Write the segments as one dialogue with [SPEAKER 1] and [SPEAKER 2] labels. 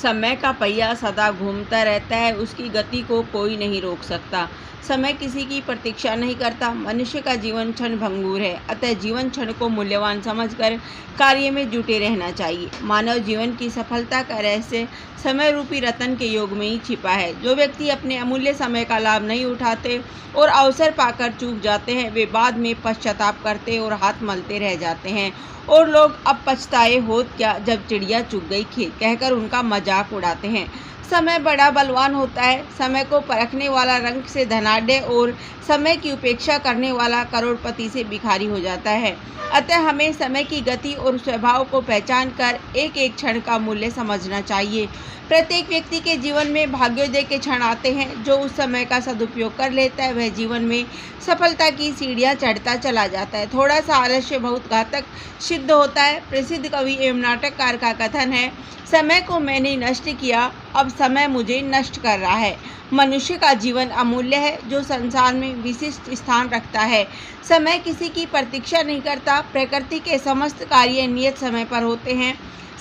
[SPEAKER 1] समय का पहिया सदा घूमता रहता है, उसकी गति को कोई नहीं रोक सकता। समय किसी की प्रतीक्षा नहीं करता। मनुष्य का जीवन क्षण भंगुर है, अतः जीवन क्षण को मूल्यवान समझकर कार्य में जुटे रहना चाहिए। मानव जीवन की सफलता का रहस्य समय रूपी रतन के योग में ही छिपा है। जो व्यक्ति अपने अमूल्य समय का लाभ नहीं उठाते और अवसर पाकर चूक जाते हैं, वे बाद में पश्चाताप करते और हाथ मलते रह जाते हैं और लोग अब पछताए होत क्या जब चिड़िया चुग गई खेत कहकर उनका मजाक उड़ाते हैं। समय बड़ा बलवान होता है। समय को परखने वाला रंग से धनाढ्य और समय की उपेक्षा करने वाला करोड़पति से भिखारी हो जाता है। अतः हमें समय की गति और स्वभाव को पहचान कर एक एक क्षण का मूल्य समझना चाहिए। प्रत्येक व्यक्ति के जीवन में भाग्योदय के क्षण आते हैं। जो उस समय का सदुपयोग कर लेता है, वह जीवन में सफलता की सीढ़ियां चढ़ता चला जाता है। थोड़ा सा आलस्य बहुत घातक सिद्ध होता है। प्रसिद्ध कवि एवं नाटककार का कथन है, समय को मैंने नष्ट किया, अब समय मुझे नष्ट कर रहा है। मनुष्य का जीवन अमूल्य है, जो संसार में विशिष्ट स्थान रखता है। समय किसी की प्रतीक्षा नहीं करता। प्रकृति के समस्त कार्य नियत समय पर होते हैं।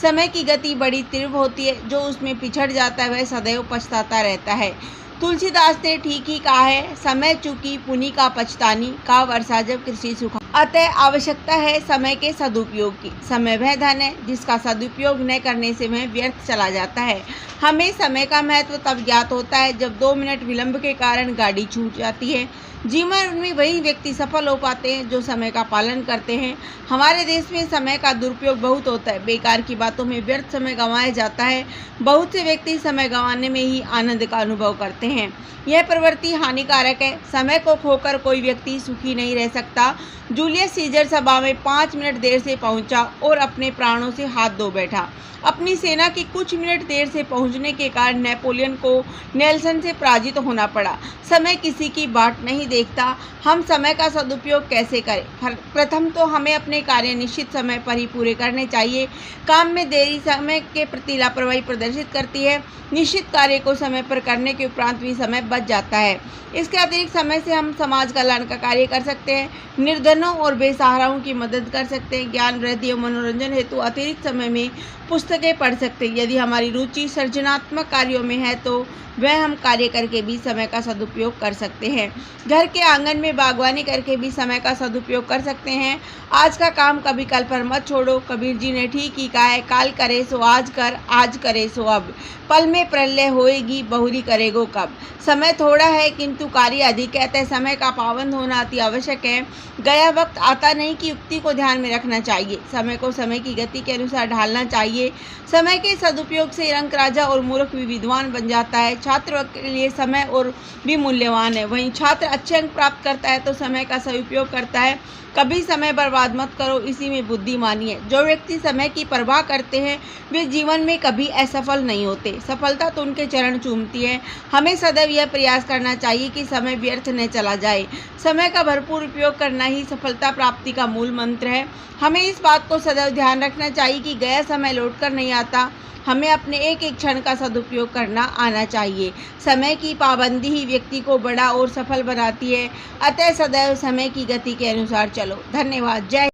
[SPEAKER 1] समय की गति बड़ी तीव्र होती है। जो उसमें पिछड़ जाता है, वह सदैव पछताता रहता है। तुलसीदास ने ठीक ही कहा है, समय चूकी पुनि का पछतानी, का वर्षा जब कृषि सुखा। अतः आवश्यकता है समय के सदुपयोग की। समय वह धन है जिसका सदुपयोग न करने से वह व्यर्थ चला जाता है। हमें समय का महत्व तब ज्ञात होता है जब 2 मिनट विलंब के कारण गाड़ी छूट जाती है। जीवन में वही व्यक्ति सफल हो पाते हैं जो समय का पालन करते हैं। हमारे देश में समय का दुरुपयोग बहुत होता है। बेकार की बातों में व्यर्थ समय गंवाया जाता है। बहुत से व्यक्ति समय गंवाने में ही आनंद का अनुभव करते हैं। यह प्रवृत्ति हानिकारक है। समय को खोकर कोई व्यक्ति सुखी नहीं रह सकता। जूलियस सीजर सभा में 5 मिनट देर से पहुंचा और अपने प्राणों से हाथ धो बैठा। अपनी सेना की कुछ मिनट देर से पहुंचने के कारण नेपोलियन को नेल्सन से पराजित होना पड़ा। समय किसी की बाट नहीं देखता। हम समय का सदुपयोग कैसे करें? प्रथम तो हमें अपने कार्य निश्चित समय पर ही पूरे करने चाहिए। काम में देरी समय के प्रति लापरवाही प्रदर्शित करती है। निश्चित कार्य को समय पर करने के उपरांत भी समय बच जाता है। इसके अतिरिक्त समय से हम समाज कल्याण का कार्य कर सकते हैं, निर्धनों और बेसहाराओं की मदद कर सकते हैं, ज्ञान वृद्धि और मनोरंजन हेतु अतिरिक्त समय में पुस्तकें पढ़ सकते हैं। यदि हमारी रुचि सृजनात्मक कार्यों में है तो वह हम कार्य करके भी समय का सदुपयोग कर सकते हैं। घर के आंगन में बागवानी करके भी समय का सदुपयोग कर सकते हैं। आज का काम कभी कल पर मत छोड़ो। कबीर जी ने ठीक ही कहा है, काल करे सो आज कर, आज करे सो अब, पल में प्रलय होएगी, बहुरी करेगो कब। समय थोड़ा है किंतु कार्य अधिक है, अतः समय का पाबंद होना अति आवश्यक है। गया वक्त आता नहीं की युक्ति को ध्यान में रखना चाहिए। समय को समय की गति के अनुसार ढालना चाहिए। समय के सदुपयोग से रंक राजा और मूर्ख भी विद्वान बन जाता है। छात्र के लिए समय और भी मूल्यवान है। वहीं छात्र अच्छे अंक प्राप्त करता है तो समय का सही उपयोग करता है। कभी समय बर्बाद मत करो, इसी में बुद्धिमानी है। जो व्यक्ति समय की परवाह करते हैं वे जीवन में कभी असफल नहीं होते। सफलता तो उनके चरण चूमती है। हमें सदैव यह प्रयास करना चाहिए कि समय व्यर्थ न चला जाए। समय का भरपूर उपयोग करना ही सफलता प्राप्ति का मूल मंत्र है। हमें इस बात को सदैव ध्यान रखना चाहिए कि गया समय लौट कर नहीं आता। हमें अपने एक एक क्षण का सदुपयोग करना आना चाहिए। समय की पाबंदी ही व्यक्ति को बड़ा और सफल बनाती है। अतः सदैव समय की गति के अनुसार चलो। धन्यवाद। जय